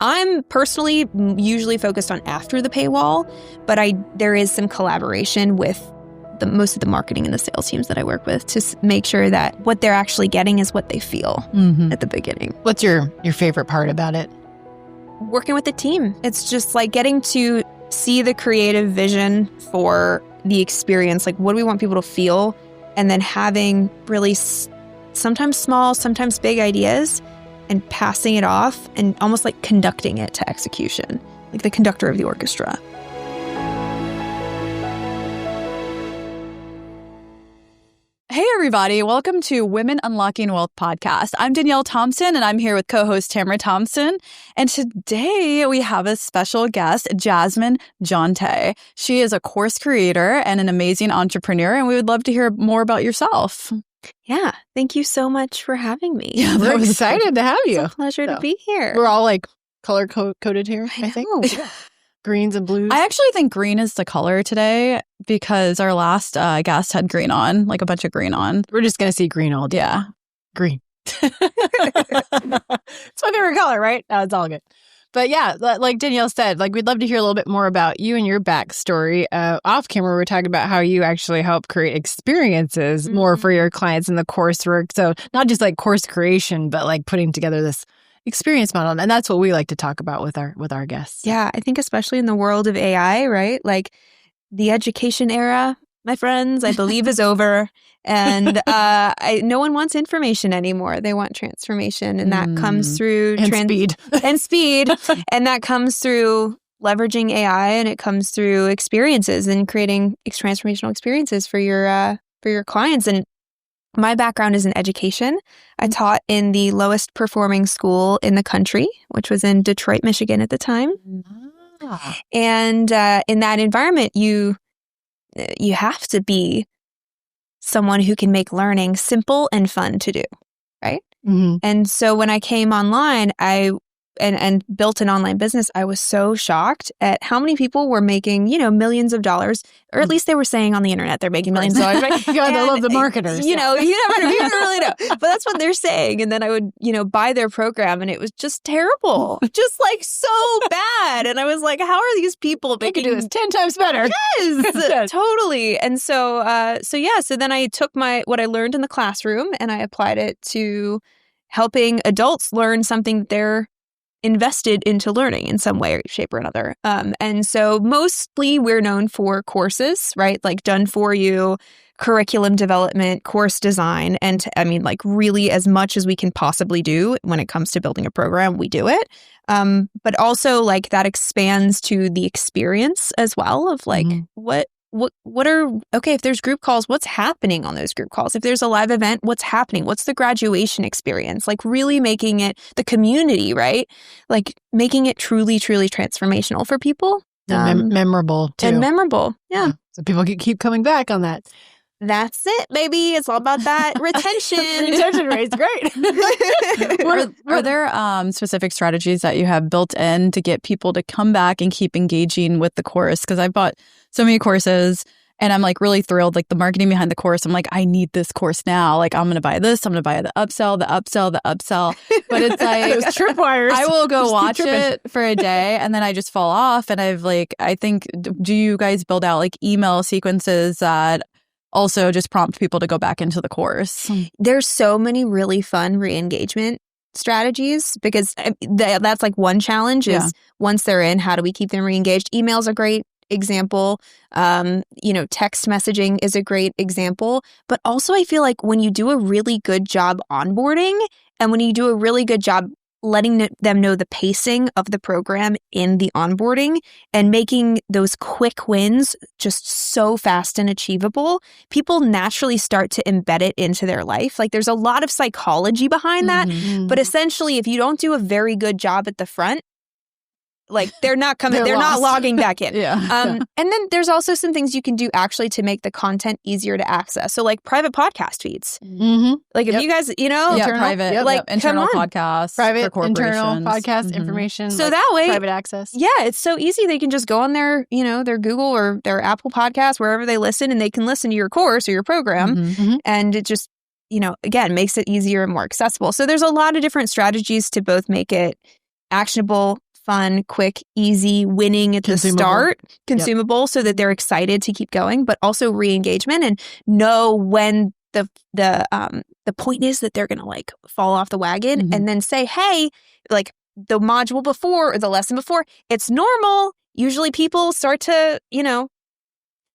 I'm personally usually focused on after the paywall, but there is some collaboration with most of the marketing and the sales teams that I work with to make sure that what they're actually getting is what they feel at the beginning. What's your favorite part about it? Working with the team. It's just like getting to see the creative vision for the experience. Like, what do we want people to feel? And then having really sometimes small, sometimes big ideas and passing it off and almost like conducting it to execution, like the conductor of the orchestra. Hey, everybody. Welcome to Women Unlocking Wealth podcast. I'm Danielle Thompson, and I'm here with co-host Tamara Thompson. And today we have a special guest, Jasmine Jonte. She is a course creator and an amazing entrepreneur, and we would love to hear more about yourself. Yeah. Thank you so much for having me. Yeah, we're excited to have you. It's a pleasure to be here. We're all like color coded here, I think. Yeah. Greens and blues. I actually think green is the color today because our last guest had green on, like a bunch of green on. We're just going to see green all day. Yeah. Green. It's my favorite color, right? No, it's all good. But yeah, like Danielle said, like we'd love to hear a little bit more about you and your backstory. Off camera, we're talking about how you actually help create experiences more for your clients in the coursework. So not just like course creation, but like putting together this experience model. And that's what we like to talk about with our guests. Yeah, I think especially in the world of AI, right? Like the education era, my friends, I believe is over. And no one wants information anymore. They want transformation. And that comes through speed. And speed. And that comes through leveraging AI, and it comes through experiences and creating transformational experiences for your clients. And my background is in education. I taught in the lowest performing school in the country, which was in Detroit, Michigan at the time. And in that environment, you have to be someone who can make learning simple and fun to do, right? And so when I came online, and built an online business, I was so shocked at how many people were making, millions of dollars, or at least they were saying on the internet they're making millions of dollars. Right? God, I love the marketers. You never really know. But that's what they're saying. And then I would, buy their program, and it was just terrible. Just like so bad. And I was like, how are these people making... They could do this 10 times better. Yes, totally. And so then I took what I learned in the classroom and I applied it to helping adults learn something that they're invested into learning in some way, shape, or another. And so mostly we're known for courses, right? Like done for you, curriculum development, course design. And really as much as we can possibly do when it comes to building a program, we do it. But also like that expands to the experience as well of like, if there's group calls, what's happening on those group calls? If there's a live event, what's happening? What's the graduation experience? Like really making it the community, right? Like making it truly, truly transformational for people. Memorable too. And memorable. Yeah. So people can keep coming back on that. That's it, baby. It's all about that retention. Retention rate's great. Are there specific strategies that you have built in to get people to come back and keep engaging with the course? Because I've bought so many courses and I'm like really thrilled, like the marketing behind the course. I'm like, I need this course now. Like I'm going to buy this. I'm going to buy the upsell. But it's like those tripwires. I will go watch it for a day and then I just fall off. And I think, do you guys build out like email sequences that also just prompt people to go back into the course? There's so many really fun re-engagement strategies because that's like one challenge is once they're in, how do we keep them re-engaged? Email's a great example. Text messaging is a great example. But also I feel like when you do a really good job onboarding and when you do a really good job letting them know the pacing of the program in the onboarding and making those quick wins just so fast and achievable, people naturally start to embed it into their life. Like there's a lot of psychology behind that, but essentially if you don't do a very good job at the front, like they're not coming, they're not logging back in. And then there's also some things you can do actually to make the content easier to access. So like private podcast feeds. Like if you guys, private, internal podcasts, private internal podcast information. So that way, private access. Yeah, it's so easy. They can just go on their, their Google or their Apple podcast, wherever they listen, and they can listen to your course or your program. And it just, again, makes it easier and more accessible. So there's a lot of different strategies to both make it actionable, fun, quick, easy, winning at the start, consumable, so that they're excited to keep going, but also re-engagement and know when the point is that they're going to like fall off the wagon, and then say, hey, like the module before or the lesson before, it's normal. Usually people start to,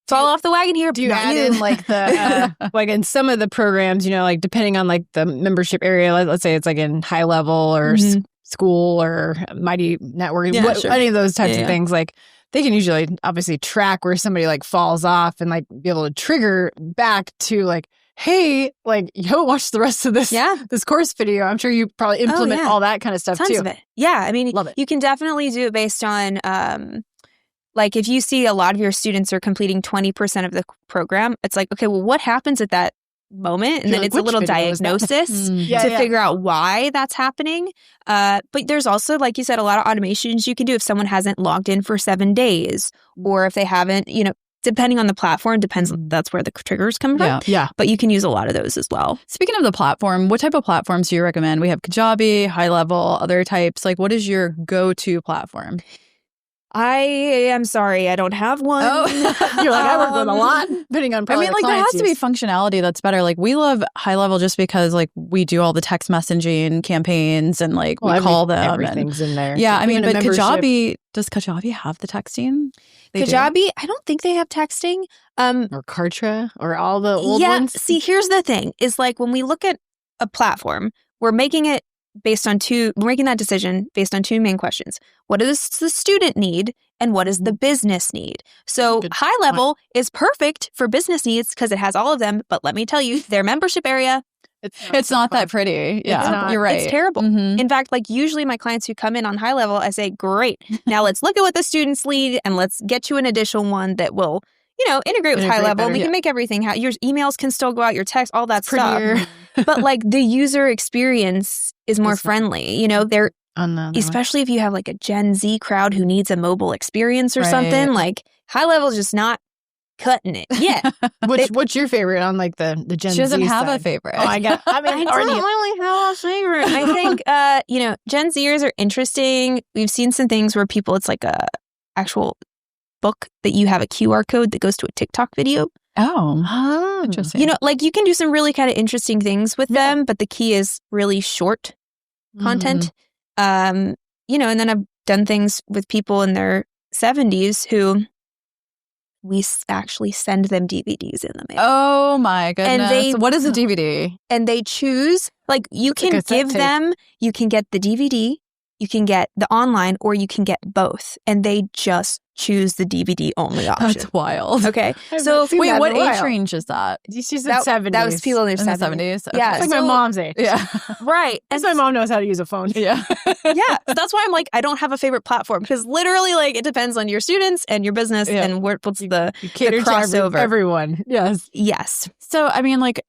fall off the wagon here. Do you add in like the, like in some of the programs, like depending on like the membership area, let's say it's like in high level or school or Mighty Network, any of those types of things, like they can usually obviously track where somebody like falls off and like be able to trigger back to like, hey, like, watch the rest of this this course video. I'm sure you probably implement all that kind of stuff Tons too. of it. Yeah. I mean, love it. You can definitely do it based on, like if you see a lot of your students are completing 20% of the program, it's like, okay, well, what happens at that moment? And then it's a little diagnosis to figure out why that's happening. But there's also, like you said, a lot of automations you can do if someone hasn't logged in for 7 days, or if they haven't, depending on the platform, that's where the triggers come from. Yeah. But you can use a lot of those as well. Speaking of the platform, what type of platforms do you recommend? We have Kajabi, High Level, other types. Like, what is your go-to platform? I am sorry, I don't have one. Oh, you're like, I work with a lot, depending on probably like there has to be functionality that's better. Like we love High Level just because like we do all the text messaging campaigns and like we call them. Everything's in there. Yeah, I mean, but Kajabi, does Kajabi have the texting? Kajabi, I don't think they have texting. Or Kartra or all the old ones. See, here's the thing, is like when we look at a platform, we're making that decision based on two main questions. What does the student need and what does the business need? So High Level is perfect for business needs because it has all of them. But let me tell you, their membership area, it's not that pretty. Yeah, you're right. It's terrible. In fact, like usually my clients who come in on High Level, I say, great. Now let's look at what the students need and let's get you an additional one that will integrate with High Level. And we can make everything your emails can still go out, your text, all that stuff. But like the user experience is more friendly. They're especially if you have like a Gen Z crowd who needs a mobile experience or something. Like High Level is just not cutting it. Yeah. What's your favorite on like the Gen Z? She doesn't have side? a favorite. Oh, I don't really have a favorite. I think Gen Zers are interesting. We've seen some things where it's like a actual book that you have a QR code that goes to a TikTok video. Oh, interesting. Like you can do some really kind of interesting things with them, but the key is really short content. And then I've done things with people in their 70s who we actually send them DVDs in the mail. Oh my goodness. What is a DVD? And they choose, like you can give them, you can get the DVD, you can get the online, or you can get both. And they just choose the DVD only option. That's wild. Okay. So wait, what age range is that? She's in 70s. That was people in their 70s. Okay. Yeah. It's like my mom's age. Yeah. Right. And my mom knows how to use a phone. Yeah. Yeah. That's why I'm like, I don't have a favorite platform because literally like it depends on your students and your business and what's the crossover. To everyone. Yes. Yes. So, I mean, like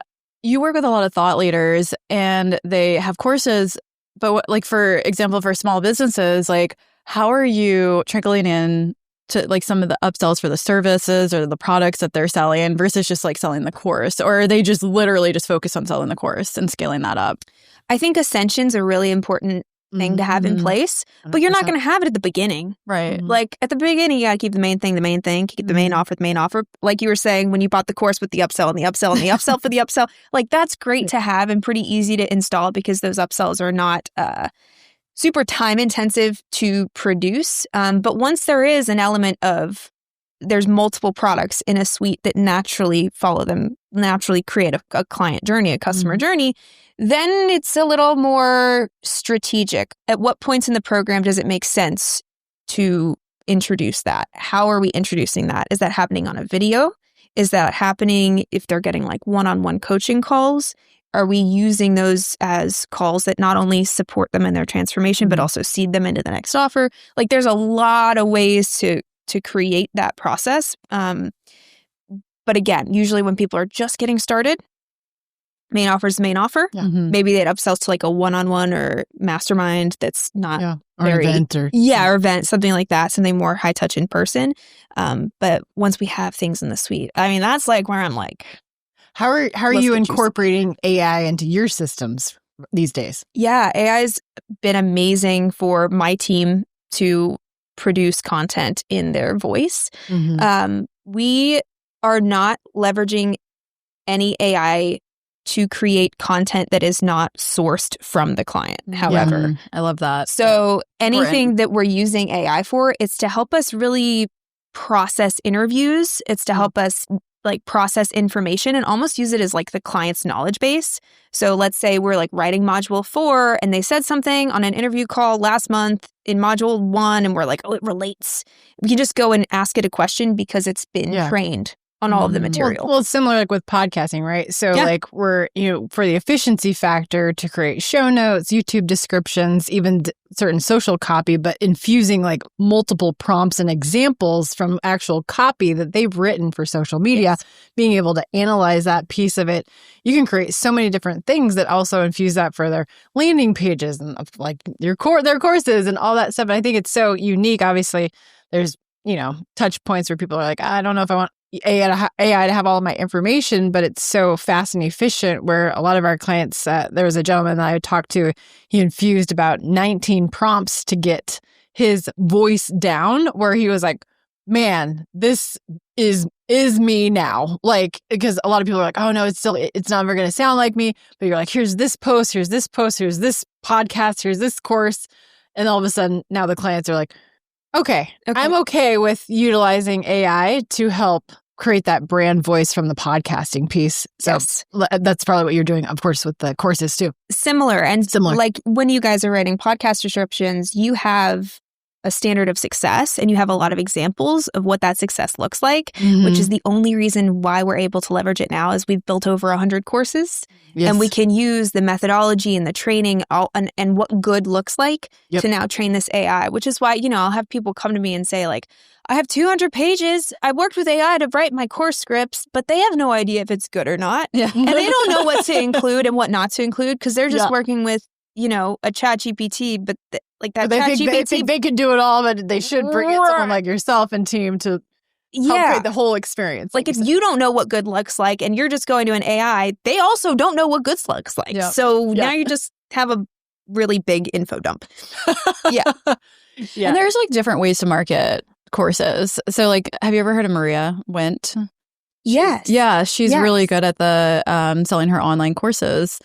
you work with a lot of thought leaders and they have courses, but like, for example, for small businesses, like how are you trickling in to like some of the upsells for the services or the products that they're selling versus just like selling the course? Or are they just literally just focus on selling the course and scaling that up? I think Ascension's a really important thing to have in place, but you're not going to have it at the beginning. Right. Like at the beginning, you got to keep the main thing, keep the main offer. Like you were saying, when you bought the course with the upsell and the upsell and the upsell for the upsell, like that's great to have and pretty easy to install because those upsells are not super time intensive to produce. But once there is an element of there's multiple products in a suite that naturally create a client journey, a customer journey, then it's a little more strategic. At what points in the program does it make sense to introduce that? How are we introducing that? Is that happening on a video? Is that happening if they're getting like one-on-one coaching calls? Are we using those as calls that not only support them in their transformation, but also seed them into the next offer? Like there's a lot of ways to create that process. But again, usually when people are just getting started, main offer is main offer. Yeah. Maybe they'd upsell to like a one-on-one or mastermind that's not or event or event, something like that, something more high touch in person. But once we have things in the suite, I mean, that's like where I'm like, how are you incorporating AI into your systems these days? Yeah, AI's been amazing for my team to produce content in their voice. Mm-hmm. We are not leveraging any AI to create content that is not sourced from the client, however. I love that. So anything that we're using AI for, it's to help us really process interviews. It's to help us like process information and almost use it as like the client's knowledge base. So let's say we're like writing module 4 and they said something on an interview call last month in module 1 and we're like, oh, it relates. We can just go and ask it a question because it's been trained on all of the material. Well, it's similar like with podcasting, right? So like we're, for the efficiency factor to create show notes, YouTube descriptions, even certain social copy, but infusing like multiple prompts and examples from actual copy that they've written for social media, being able to analyze that piece of it. You can create so many different things that also infuse that for their landing pages and like their courses and all that stuff. And I think it's so unique. Obviously, there's, touch points where people are like, I don't know if I want AI to have all of my information, but it's so fast and efficient where a lot of our clients, there was a gentleman that I talked to, he infused about 19 prompts to get his voice down where he was like, man, this is me now. Like, because a lot of people are like, oh no, it's never going to sound like me. But you're like, here's this post, here's this podcast, here's this course. And all of a sudden now the clients are like, Okay. I'm okay with utilizing AI to help create that brand voice from the podcasting piece. So that's probably what you're doing, of course, with the courses too. Similar. Like when you guys are writing podcast descriptions, you have a standard of success and you have a lot of examples of what that success looks like, which is the only reason why we're able to leverage it now is we've built over 100 courses and we can use the methodology and the training and what good looks like to now train this AI, which is why, I'll have people come to me and say like, I have 200 pages. I worked with AI to write my course scripts, but they have no idea if it's good or not. And they don't know what to include and what not to include because they're just working with, a chat GPT, but they think they can do it all, but they should bring in someone like yourself and team to help create the whole experience. Like if you don't know what good looks like and you're just going to an AI, they also don't know what good looks like. So now you just have a really big info dump. And there's like different ways to market courses. So like, have you ever heard of Maria Went? Yes. Yeah, she's really good at the selling her online courses.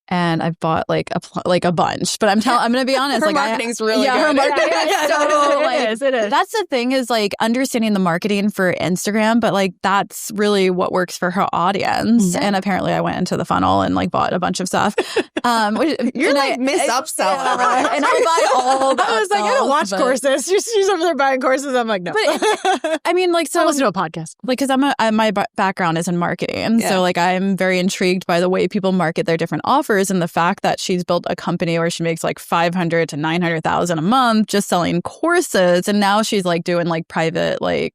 And I've bought like a bunch, but I'm going to be honest. Her marketing's really good. Her marketing is so it is. That's the thing is like understanding the marketing for Instagram, but like that's really what works for her audience. And apparently I went into the funnel and like bought a bunch of stuff. You're like Miss Upsell. And I buy all the I was like, I don't watch courses. She's over there buying courses. I'm like, no. But I mean, like, so I listen to a podcast. Like, because my background is in marketing. So like I'm very intrigued by the way people market their different offers. And the fact that she's built a company where she makes like $500,000 to $900,000 a month just selling courses, and now she's like doing like private like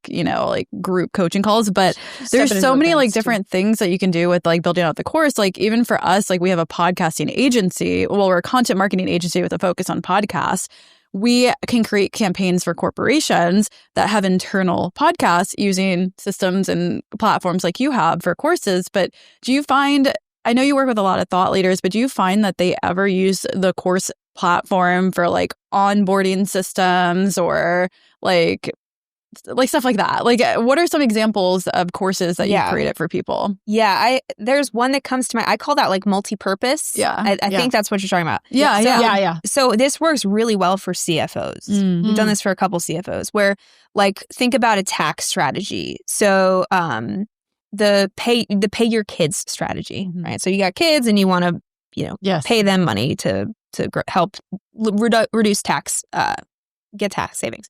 group coaching calls. But there's so many like different things that you can do with like building out the course. Like even for us, like we have a podcasting agency. Well, we're a content marketing agency with a focus on podcasts. We can create campaigns for corporations that have internal podcasts using systems and platforms like you have for courses. But do you find, I know you work with a lot of thought leaders, but do you find that they ever use the course platform for like onboarding systems or like stuff like that? Like what are some examples of courses that you've created for people? There's one that comes to mind. I call that like multi-purpose. I think that's what you're talking about. Yeah. So this works really well for CFOs. We've done this for a couple CFOs where like think about a tax strategy. So the pay your kids strategy, right? So you got kids and you want to, pay them money to help reduce tax, get tax savings.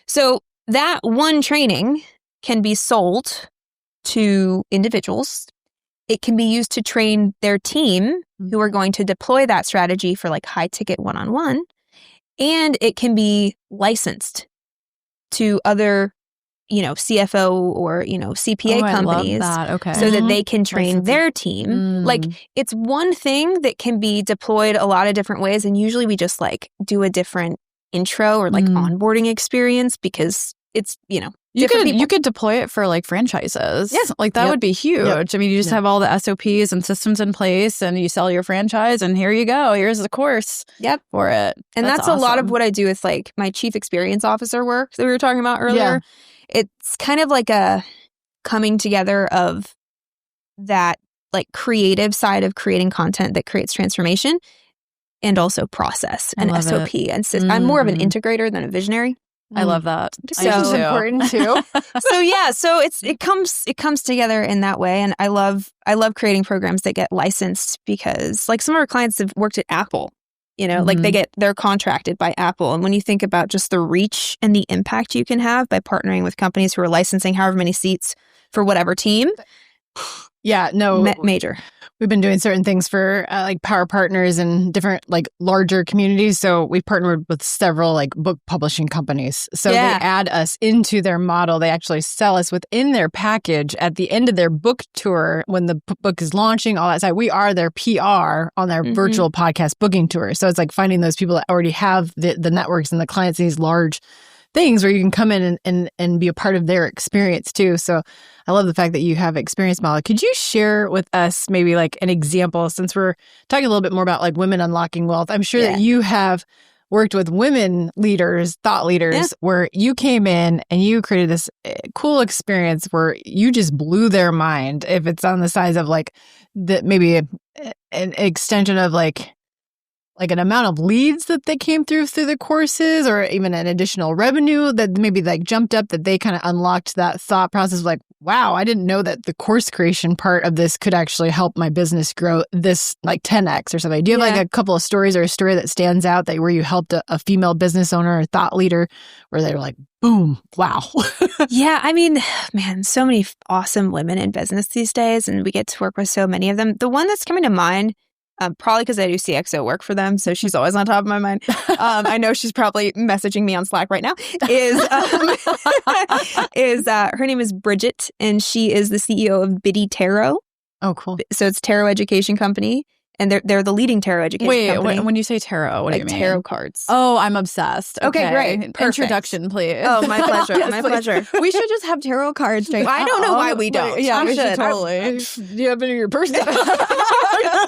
So that one training can be sold to individuals. It can be used to train their team who are going to deploy that strategy for like high ticket one-on-one. And it can be licensed to other CFO or, CPA companies so that they can train their team. Like it's one thing that can be deployed a lot of different ways. And usually we just like do a different intro or like onboarding experience because it's, you could deploy it for like franchises. Yeah. Like that would be huge. Yep. I mean, you just have all the SOPs and systems in place and you sell your franchise and here you go. Here's the course for it. And that's awesome. A lot of what I do with like my chief experience officer work that we were talking about earlier. Yeah. It's kind of like a coming together of that like creative side of creating content that creates transformation and also process and SOP. And I'm more of an integrator than a visionary. I love that. So it's important too. So it comes together in that way, and I love creating programs that get licensed because like some of our clients have worked at Apple, like they're contracted by Apple, and when you think about just the reach and the impact you can have by partnering with companies who are licensing however many seats for whatever team. Yeah, no, major. We've been doing certain things for like power partners and different like larger communities. So we've partnered with several like book publishing companies. So they add us into their model. They actually sell us within their package at the end of their book tour when the book is launching, all that side. We are their PR on their virtual podcast booking tour. So it's like finding those people that already have the networks and the clients, these large things where you can come in and be a part of their experience too. So I love the fact that you have experience model. Could you share with us maybe like an example, since we're talking a little bit more about like women unlocking wealth? I'm sure that you have worked with women leaders, thought leaders, where you came in and you created this cool experience where you just blew their mind. If it's on the size of like maybe an extension of like an amount of leads that they came through the courses, or even an additional revenue that maybe like jumped up, that they kind of unlocked that thought process of like, wow, I didn't know that the course creation part of this could actually help my business grow this like 10x or something. Do you have like a couple of stories or a story that stands out that where you helped a female business owner or thought leader where they were like, boom, wow. Yeah, I mean, man, so many awesome women in business these days, and we get to work with so many of them. The one that's coming to mind, probably because I do CXO work for them, so she's always on top of my mind. I know she's probably messaging me on Slack right now. Her name is Bridget, and she is the CEO of Biddy Tarot. Oh, cool! So it's tarot education company, and they're the leading tarot education company. When you say tarot, what do you mean? Tarot cards. Oh, I'm obsessed. Okay, great. Perfect. Introduction, please. Oh, my pleasure. Yes, my pleasure. We should just have tarot cards. I don't know why we don't. Yeah, we should totally. Do you have it in your person?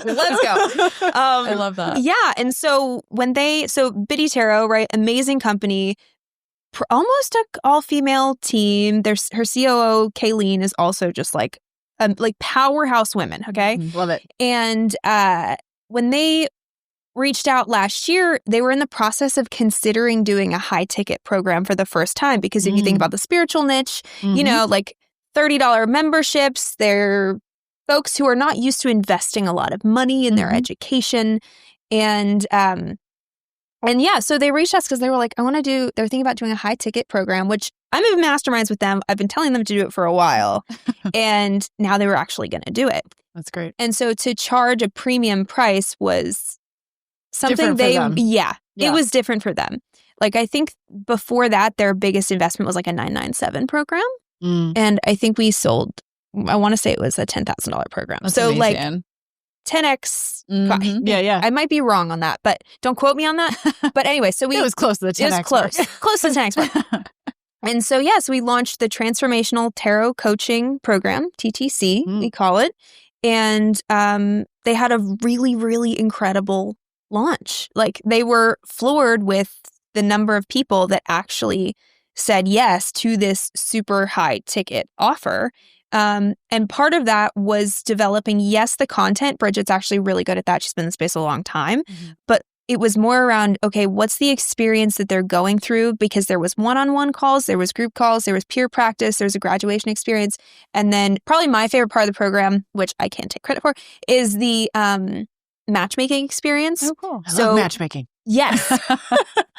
Let's go. I love that. Yeah, and so Biddy Tarot, right? Amazing company. Almost an all-female team. There's her COO, Kayleen, is also just like powerhouse women, okay? Love it. And when they reached out last year, they were in the process of considering doing a high-ticket program for the first time, because if you think about the spiritual niche, like $30 memberships, they're folks who are not used to investing a lot of money in their education. And so they reached us because they were like, they're thinking about doing a high-ticket program, which I'm in masterminds with them. I've been telling them to do it for a while. And now they were actually going to do it. That's great. And so to charge a premium price was something it was different for them. Like, I think before that, their biggest investment was like a 997 program. And I think we sold, I want to say it was a $10,000 program. That's so amazing. like 10x. Yeah. I might be wrong on that, but don't quote me on that. But anyway, so it was close to the 10x. It was close to the 10x. And so, so we launched the Transformational Tarot Coaching Program, TTC, we call it. And they had a really, really incredible launch. Like, they were floored with the number of people that actually said yes to this super high ticket offer. And part of that was developing, the content. Bridget's actually really good at that. She's been in the space a long time. But it was more around, okay, what's the experience that they're going through? Because there was one-on-one calls, there was group calls, there was peer practice, there's a graduation experience. And then probably my favorite part of the program, which I can't take credit for, is the matchmaking experience. Oh, cool. I love matchmaking. Yes.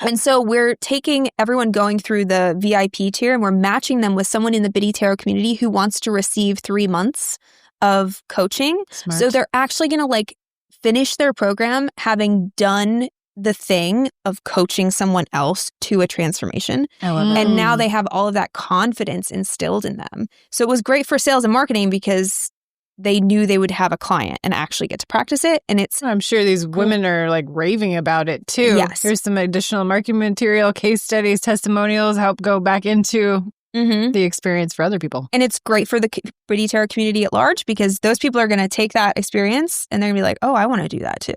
And so we're taking everyone going through the VIP tier and we're matching them with someone in the Biddy Tarot community who wants to receive 3 months of coaching. Smart. So they're actually going to finish their program having done the thing of coaching someone else to a transformation. I love that. And now they have all of that confidence instilled in them. So it was great for sales and marketing because they knew they would have a client and actually get to practice it. And it's I'm sure these women are like raving about it too. Yes. Here's some additional marketing material, case studies, testimonials, help go back into the experience for other people. And it's great for the Pretty Tarot community at large because those people are going to take that experience and they're going to be like, oh, I want to do that too.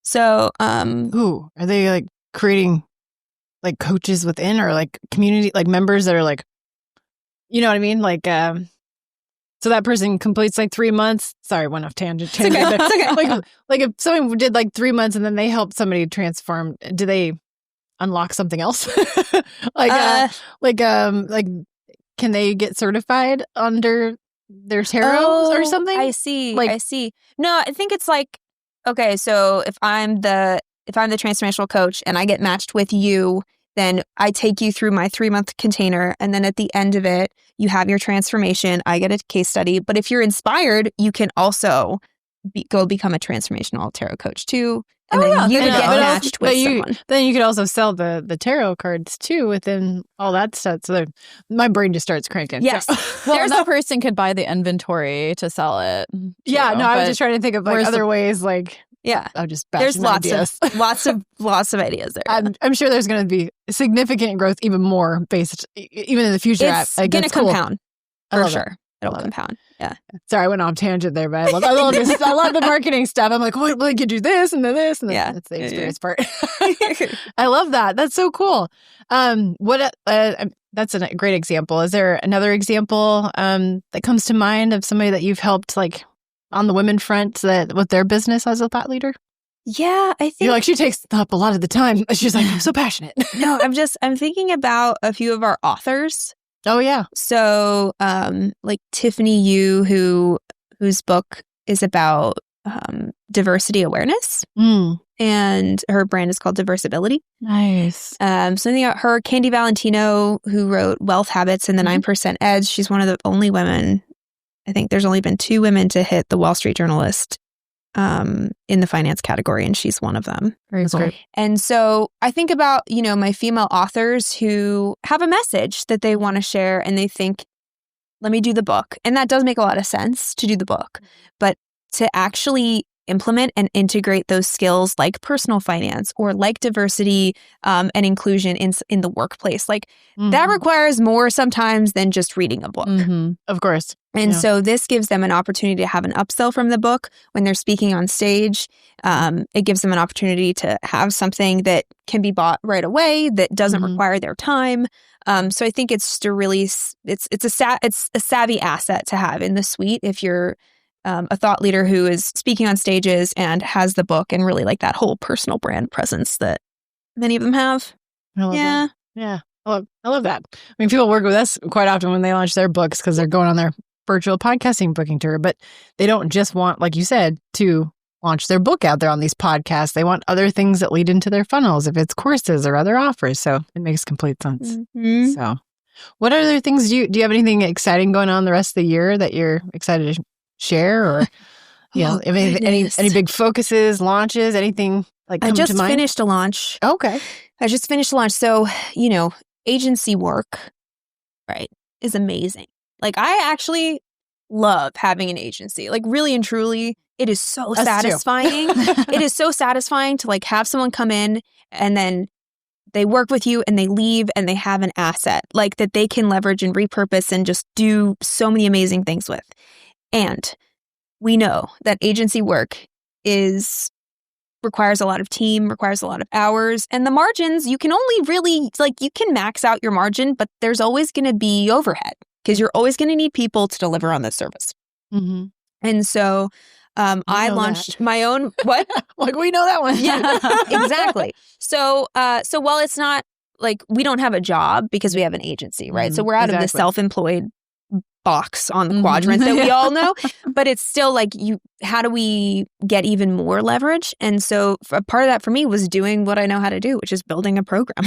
So, are they like creating like coaches within or like community, like members that are like, you know what I mean? Like, so that person completes like 3 months. Sorry, went off tangent. It's okay. Like if someone did like 3 months and then they helped somebody transform, do they unlock something else? Can they get certified under their tarot or something? I see. No, I think it's like, okay, so if I'm the transformational coach and I get matched with you, then I take you through my 3-month container. And then at the end of it, you have your transformation. I get a case study. But if you're inspired, you can also go become a transformational tarot coach too. And then you could get matched with someone. Then you could also sell the tarot cards too within all that stuff. So my brain just starts cranking. Yes. So. Well, that person could buy the inventory to sell it. Too, I was just trying to think of like other ways like... Yeah, I'm just there's lots ideas. of lots of ideas there. I'm sure there's going to be significant growth, even more based, even in the future. It's going to compound for sure. It'll compound. Yeah. Sorry, I went off tangent there, but I love this. I love the marketing stuff. I'm like, well, I could do this and then this, and then that's the experience part. I love that. That's so cool. That's a great example. Is there another example that comes to mind of somebody that you've helped, like? On the women front, with their business as a thought leader? Yeah, I think... You're like, she takes up a lot of the time. She's like, I'm so passionate. No, I'm thinking about a few of our authors. Oh, yeah. So, like Tiffany Yu, whose book is about diversity awareness. And her brand is called Diversibility. Nice. Something about her, Candy Valentino, who wrote Wealth Habits and the 9% Edge. She's one of the only women... I think there's only been 2 women to hit the Wall Street Journalist in the finance category, and she's one of them. Very cool. And so I think about, my female authors who have a message that they want to share, and they think, let me do the book. And that does make a lot of sense to do the book. But to actually implement and integrate those skills like personal finance or like diversity and inclusion in the workplace, like that requires more sometimes than just reading a book. Of course. And so this gives them an opportunity to have an upsell from the book when they're speaking on stage. It gives them an opportunity to have something that can be bought right away that doesn't require their time. So I think it's just a really it's a savvy asset to have in the suite if you're a thought leader who is speaking on stages and has the book and really like that whole personal brand presence that many of them have. I love that. Yeah. I love that. I mean, people work with us quite often when they launch their books because they're going on their virtual podcasting booking tour, but they don't just want, like you said, to launch their book out there on these podcasts. They want other things that lead into their funnels, if it's courses or other offers. So it makes complete sense. So what other things do you have anything exciting going on the rest of the year that you're excited to share, or any big focuses, launches, anything like come to mind? I just finished a launch. Okay. I just finished a launch. So, agency work, right, is amazing. Like, I actually love having an agency. Like, really and truly, it is so satisfying. It is so satisfying to like have someone come in and then they work with you and they leave and they have an asset like that they can leverage and repurpose and just do so many amazing things with. And we know that agency work requires a lot of team, requires a lot of hours, and the margins, you can only really, you can max out your margin, but there's always going to be overhead because you're always going to need people to deliver on this service. And so I launched my own, what? Like, we know that one. Yeah, exactly. So while it's not like we don't have a job because we have an agency, right? So we're out of the self-employed box on the quadrant that we all know, but it's still like how do we get even more leverage? And so a part of that for me was doing what I know how to do, which is building a program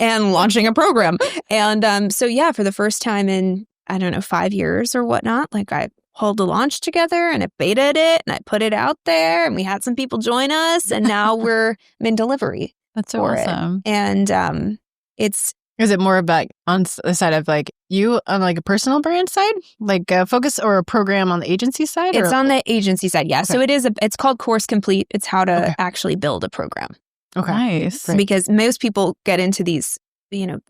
and launching a program. And so for the first time in, 5 years or whatnot, like I pulled a launch together and I betaed it and I put it out there and we had some people join us and now we're in delivery. That's so awesome. And it's Is it more about on the side of like you on like a personal brand side, like a focus or a program on the agency side? It's on the agency side, yeah. Okay. So it's called Course Complete. It's how to actually build a program. Okay. Nice. Great. Because most people get into these,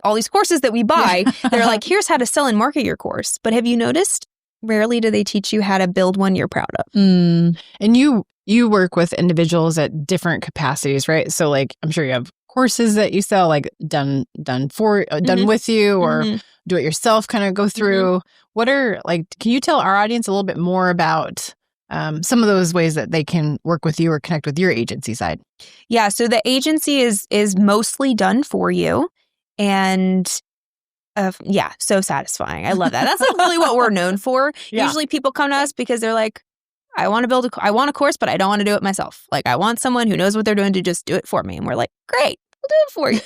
all these courses that we buy. They're like, here's how to sell and market your course. But have you noticed? Rarely do they teach you how to build one you're proud of. And you work with individuals at different capacities, right? So like, I'm sure you have courses that you sell, like done with you, or do it yourself, kind of go through. What are like, can you tell our audience a little bit more about some of those ways that they can work with you or connect with your agency side? Yeah. So the agency is mostly done for you. And so satisfying. I love that. That's like really what we're known for. Yeah. Usually people come to us because they're like, I want a course, but I don't want to do it myself. Like I want someone who knows what they're doing to just do it for me. And we're like, great, we'll do it for you.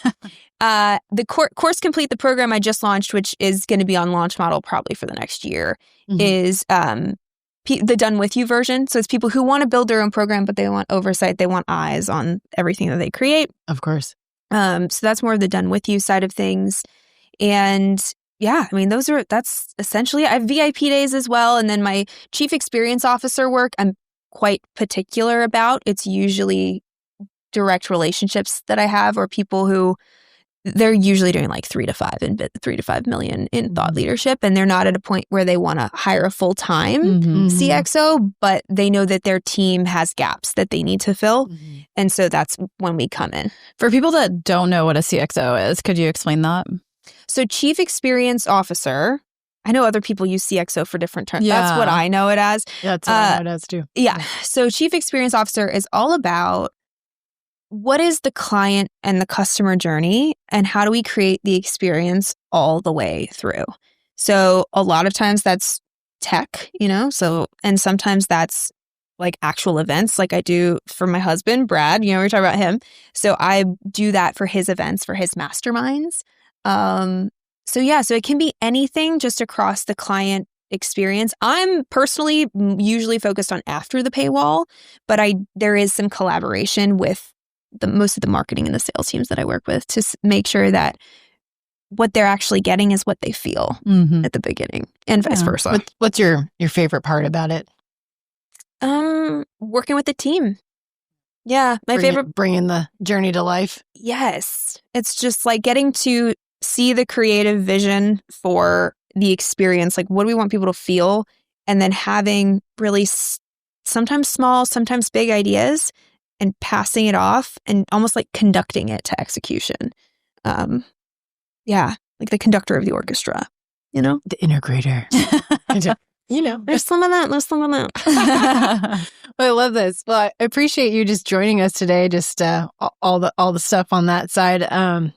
The Course Complete, the program I just launched, which is going to be on launch model probably for the next year, is the done with you version. So it's people who want to build their own program, but they want oversight. They want eyes on everything that they create. Of course. So that's more of the done with you side of things. And yeah, I mean, that's essentially, I have VIP days as well. And then my chief experience officer work, I'm quite particular about. It's usually direct relationships that I have, or people who they're usually doing like 3 to 5 million in thought leadership. And they're not at a point where they want to hire a full-time CXO, but they know that their team has gaps that they need to fill. And so that's when we come in. For people that don't know what a CXO is, could you explain that? So Chief Experience Officer, I know other people use CXO for different terms. Yeah. That's what I know it as. Yeah, that's what I know it as too. Yeah. So Chief Experience Officer is all about what is the client and the customer journey, and how do we create the experience all the way through? So a lot of times that's tech, and sometimes that's like actual events, like I do for my husband, Brad, we were talking about him. So I do that for his events, for his masterminds. So it can be anything just across the client experience. I'm personally usually focused on after the paywall, but there is some collaboration with most of the marketing and the sales teams that I work with to make sure that what they're actually getting is what they feel at the beginning, and vice versa. What's your favorite part about it? Working with the team. Yeah, bringing the journey to life. Yes, it's just like getting to see the creative vision for the experience. Like, what do we want people to feel? And then having really sometimes small, sometimes big ideas, and passing it off and almost like conducting it to execution. Like the conductor of the orchestra, The integrator. There's some of that. Well, I love this. Well, I appreciate you just joining us today. Just all the stuff on that side. I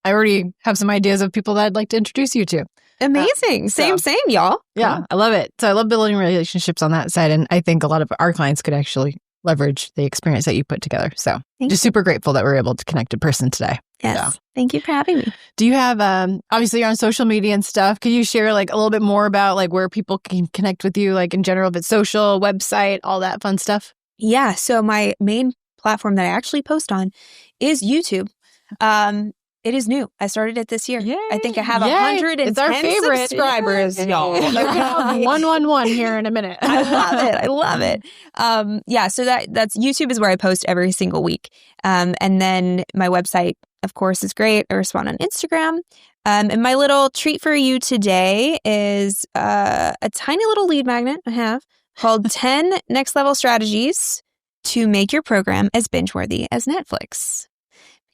already have some ideas of people that I'd like to introduce you to. Amazing. Same, y'all. Yeah, I love it. So I love building relationships on that side. And I think a lot of our clients could actually leverage the experience that you put together. So just super grateful that we're able to connect in person today. Yes. So. Thank you for having me. Do you have, obviously you're on social media and stuff. Could you share like a little bit more about like where people can connect with you, like in general, if it's social, website, all that fun stuff? Yeah. So my main platform that I actually post on is YouTube. It is new. I started it this year. Yay. I think I have 110 it's our favorite subscribers, y'all. You can have 111 here in a minute. I love it. So that's YouTube is where I post every single week. And then my website, of course, is great. I respond on Instagram. And my little treat for you today is a tiny little lead magnet I have called 10 Next Level Strategies to Make Your Program as Binge-Worthy as Netflix.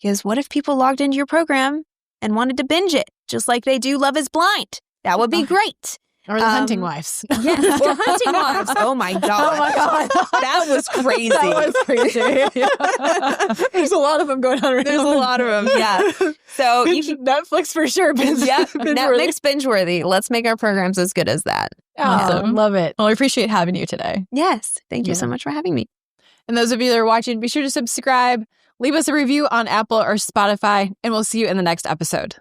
Because what if people logged into your program and wanted to binge it, just like they do Love is Blind? That would be great. Or the Hunting Wives. Yes, or Hunting Wives. Oh my God. Oh my God. That was crazy. There's a lot of them going on right now. There's a lot of them, yeah. So Netflix for sure. Netflix binge-worthy. Let's make our programs as good as that. Awesome. Love it. Well, I appreciate having you today. Yes. Thank you so much for having me. And those of you that are watching, be sure to subscribe, leave us a review on Apple or Spotify, and we'll see you in the next episode.